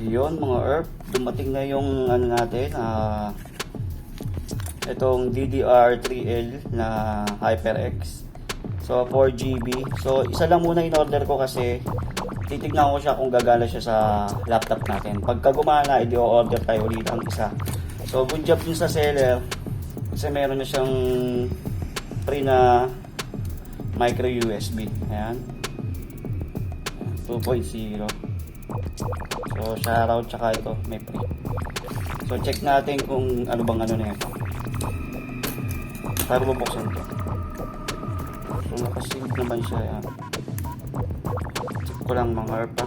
Yun mga ERP, dumating na yung ano natin, itong DDR3L na HyperX. So 4GB. So isa lang muna in order ko kasi titignan ko siya kung gagana siya sa laptop natin. Pagka gumana, i-order tayo ulit ang isa. So good job din sa seller kasi meron na siyang free na micro USB. Ayan. 2.0. So shoutout, tsaka ito may free. So check natin kung ano bang ano na ito. Para bubuksan ito. So nakasealed naman siya. Ayan. Check ko lang mga ERP.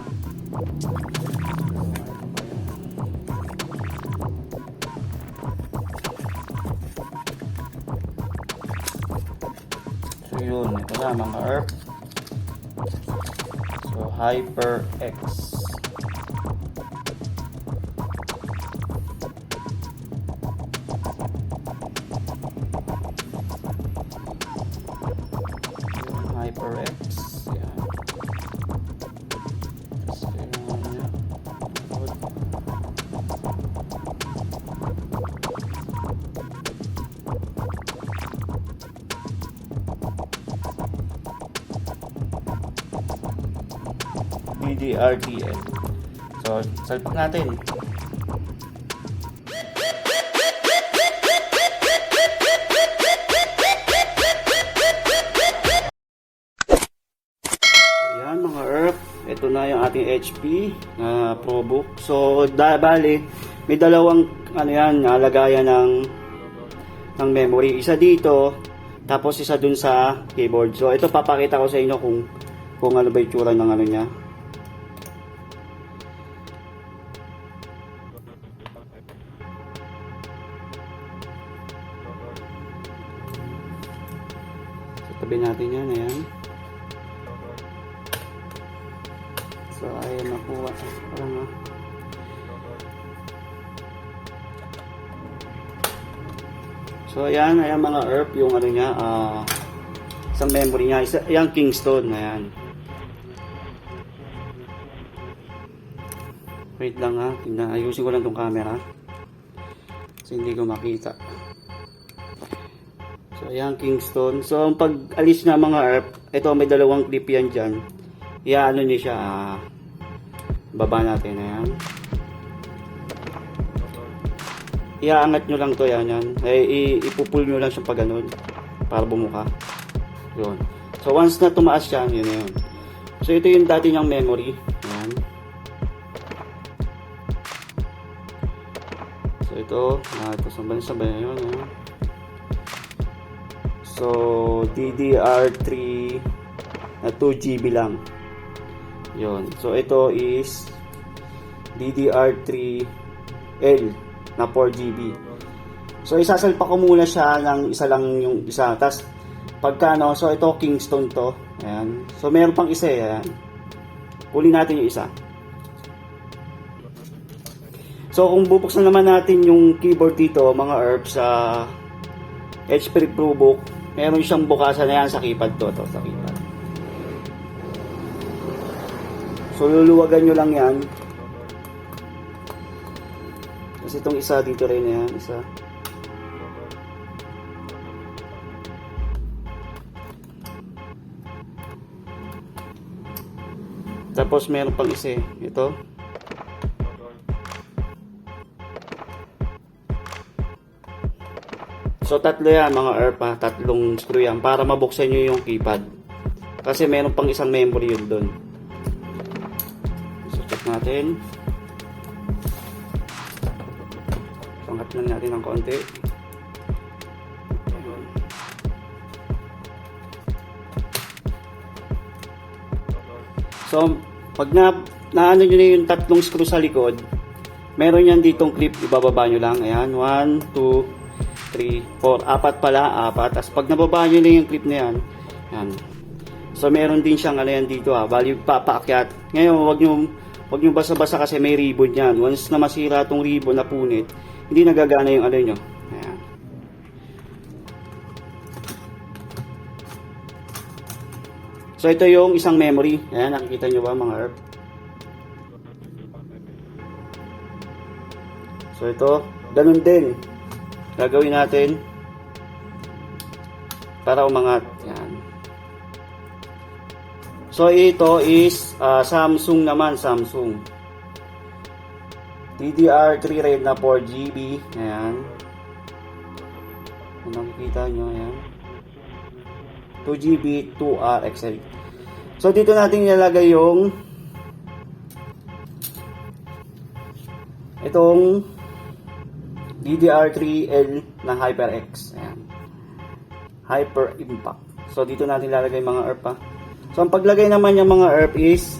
So yun, ito na mga ERP. So HyperX. HyperX. Yan. So, DDR3L. So, salpak natin. Ayan mga ERP, ito na yung ating HP na ProBook. So, bali, may dalawang ano yan, lagayan ng memory. Isa dito, tapos isa dun sa keyboard. So, ito papakita ko sa inyo kung ano ba yung tsura ng ano niya. So, tabi natin yan, ayan. So, ayan nakuha. Parang so, ayan mga ERP yung ano niya, isang memory niya. Ayan, Kingston, ayan. Wait lang tingnan, ayusin ko lang tong camera kasi hindi ko makita. So ayan, Kingston. So ang pag-alis na mga ERP, ito may dalawang clip yan dyan. Iaano niyo siya, baba natin, ayan. Iaangat nyo lang to, yan. Ipupul nyo lang siya pag ganun para bumuka. Yun. So once na tumaas siya, yun na yun. So ito yung dati niyang memory. Ayan. So ito sabay na yun. Ayan. So DDR3 na 2GB lang. Yun. So ito is DDR3L na 4GB. So isasalpa ko muna siya ng isa lang yung isa. Tapos pagka so ito Kingston to. Ayan. So meron pang isa, ayan. Kunin natin yung isa. So kung bubuksan naman natin yung keyboard dito, mga ERP, sa HP ProBook, meron siyang bukasan na yan sa keypad to sa keypad. So luluwagan nyo lang yan. Kasi itong isa dito rin yan, isa. Tapos meron pang isa, ito. So tatlo yan mga ERP, tatlong screw yan para mabuksan nyo yung keypad. Kasi meron pang isang memory yun doon. So check natin. Pangat lang natin ng konti. So pag naano nyo na yung tatlong screw sa likod, meron yan ditong clip, ibababa nyo lang. Ayan, 1, 2, 3, 4, apat pala, apat. Tapos pag nababa nyo na yung clip na yan, yan. So meron din siyang ano yan dito, value papaakyat. Ngayon, wag nyo basa-basa kasi may ribbon yan. Once na masira tong ribbon na punit, hindi nagagana yung ano nyo. Ayan. So ito yung isang memory. Ayan, nakikita nyo ba mga ERP? So ito, ganun din. Gagawin natin para umangat. Yan. So ito is Samsung naman, Samsung. DDR3 RAID na 4GB. Ayan. Kung nakikita nyo, ayan. 2GB 2RXL. So dito natin ilalagay yung itong DDR3L na HyperX. Ayan. Hyper Impact. So dito natin ilalagay mga ERP pa. So ang paglagay naman yung mga ERP is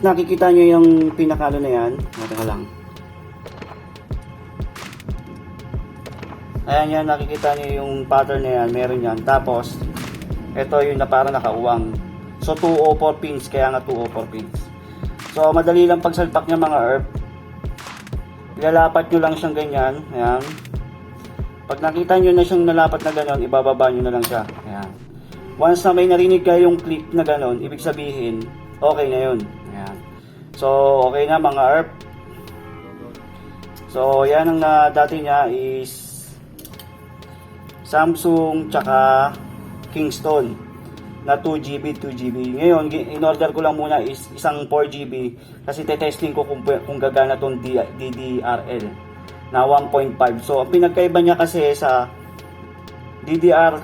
nakikita nyo yung pinakalo na yan. Teka lang. Ayan yan, nakikita nyo yung pattern na yan. Meron yan. Tapos ito yung na parang nakauwang. So 204 pins, kaya nga 204 pins. So madali lang pagsalpak niya mga ERP. Ilalapat nyo lang siyang ganyan. Ayan. Pag nakita nyo na siyang nalapat na gano'n, ibababa nyo na lang siya. Ayan. Once na may narinig kayong click na gano'n, ibig sabihin, okay na yun. Ayan. So, okay na mga ERP. So, yan ang dati niya is Samsung tsaka Kingston na 2GB, 2GB. Ngayon, in-order ko lang muna is isang 4GB kasi testing ko kung gagana tong DDRL na 1.5. So, ang pinagkaiba niya kasi sa DDRL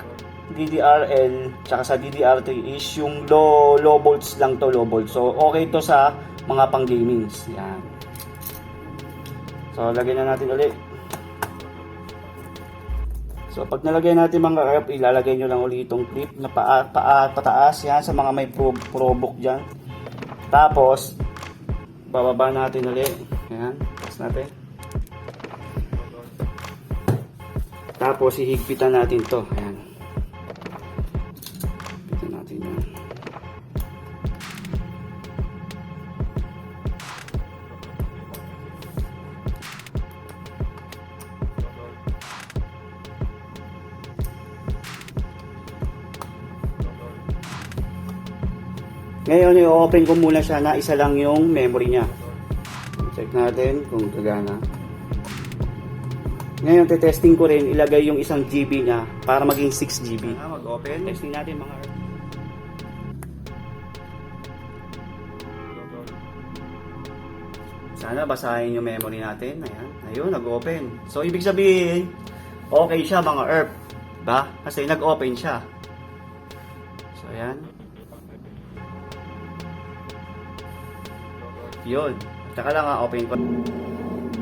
tsaka sa DDR3 is yung low volts lang to, low volts. So, okay to sa mga pang-gamings. Yan. So, lagyan na natin ulit. So, pag nalagay natin mga ERP, ilalagay nyo lang ulit itong clip na pataas. Yan, sa mga may probook dyan. Tapos, bababa natin ulit. Yan, taas natin. Tapos, ihigpitan natin to. Ayan. Higpitan natin yan. Ngayon, i-open ko muna siya na isa lang yung memory niya. Check natin kung gagana. Ngayon, testing ko rin, ilagay yung isang GB niya para maging 6GB. Mag-open. Testing natin mga ERP. Sana basahin yung memory natin. Ayan. Ayun, nag-open. So, ibig sabihin, okay siya mga ERP. Ba? Kasi nag-open siya. So, ayan. Yun. Tsaka lang open ko.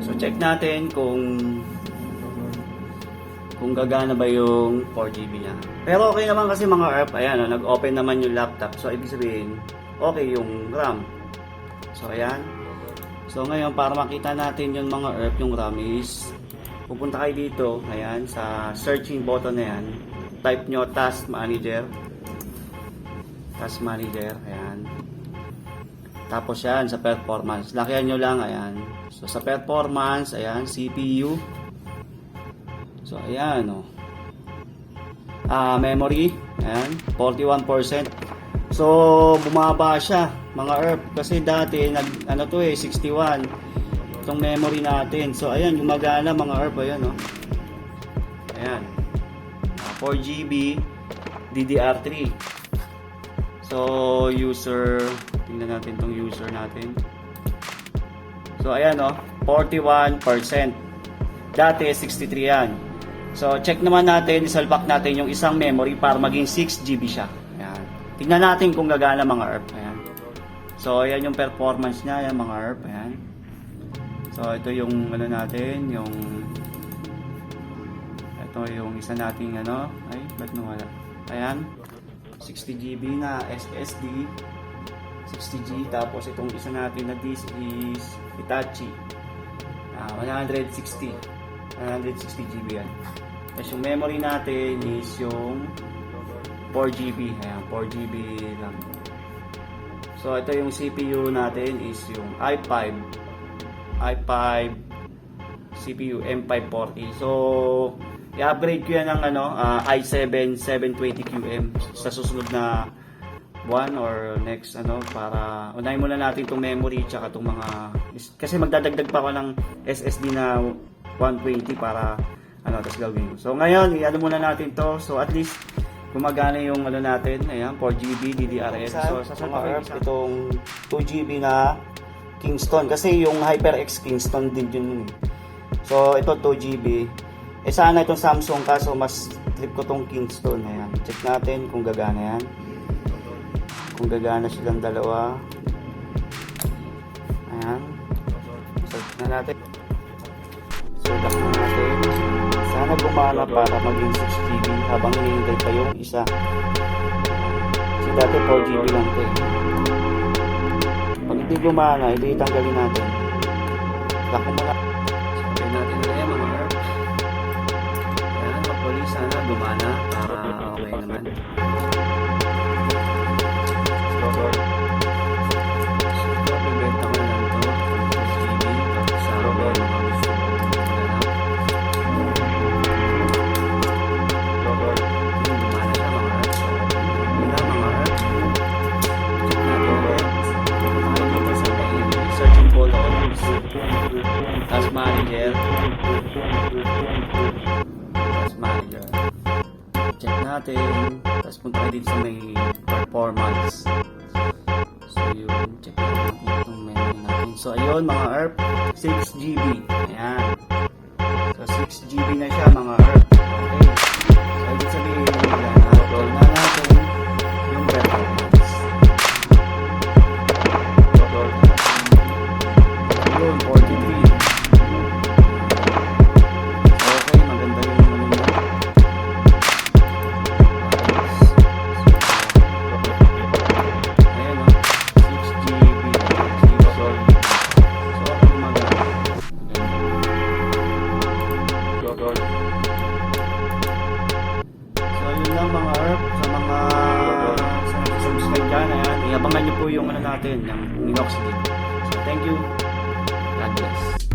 So, check natin kung gagana ba yung 4GB niya. Pero okay naman kasi mga ERP. Ayan, nag-open naman yung laptop. So, ibig sabihin, okay yung RAM. So, ayan. So, ngayon, para makita natin yung mga ERP, yung RAM is, pupunta kayo dito, ayan, sa searching button na yan. Type nyo Task Manager. Task Manager, ayan. Tapos yan, sa performance. Lakihan nyo lang, ayan. So, sa performance, ayan, CPU. So, ayan, oh. Memory, ayan, 41%. So, bumaba siya, mga ERP. Kasi dati, 61. Itong memory natin. So, ayan, gumagana, mga ERP, ayan, oh. Ayan. 4GB, DDR3. So, user, tingnan natin tong user natin. So, ayan o, 41%. Dati, 63 yan. So, check naman natin, isalpak natin yung isang memory para maging 6GB siya. Ayan. Tingnan natin kung gagana mga ERP. Ayan. So, ayan yung performance niya, ayan mga ERP. Ayan. So, ito yung ano natin, ito yung isa nating ano, ay, ba't nawala? Ayan. 60GB na SSD, 60G, tapos itong isa natin na disk is Hitachi, 160GB yan. Tapos yung memory natin is yung 4GB, ayan, 4GB lang. So ito yung CPU natin is yung i5 CPU M540. So i-upgrade ko yan ng i7 720QM sa susunod na buwan or next para unahin muna natin itong memory tsaka itong mga kasi magdadagdag pa ako ng SSD na 120 para tapos gawin. So ngayon, muna natin to. So at least gumagana yung natin. Ayan, 4GB DDR5. So sasapakin itong 2GB na Kingston kasi yung HyperX Kingston din yun. So ito 2GB. Sana itong Samsung kaso mas trip ko tong Kingston. Ayan, check natin kung gagana yan. Kung gagana silang dalawa. Ayan. Search na natin. So lock na natin. Sana gumana para maging 6GB habang hinihintay pa yung isa. Kasi dati 4GB lang ito eh. Pag hindi gumana, hindi tanggalin natin. Lock mo muna. Sabihin natin na yan mga herb. Ayan, hopefully sana gumana para okay naman. So, bibenta ko na lang ito. 6GB. Tapos sa mga gusto ko na lang. Gumana siya mga herb. So, yun na mga herb. Check natin ulit. Dito sa may searching photos. Task manager. Task manager. Check natin. Tapos punta kayo dito sa may performance. So yun. Check natin itong memory natin. So ayun mga herb. 6GB. Ayan. So 6GB na siya mga herb. Okay. So ibig sabihin roll na natin yung performance. Yun, 43. Okay, maganda yung niya. Ayan o, 6GB. So, okay maganda. So, yun lang mga herb. Sa mga subscribe dyan, ayan. Iabangan nyo po yung natin, yung minoxidil. So, thank you. God bless.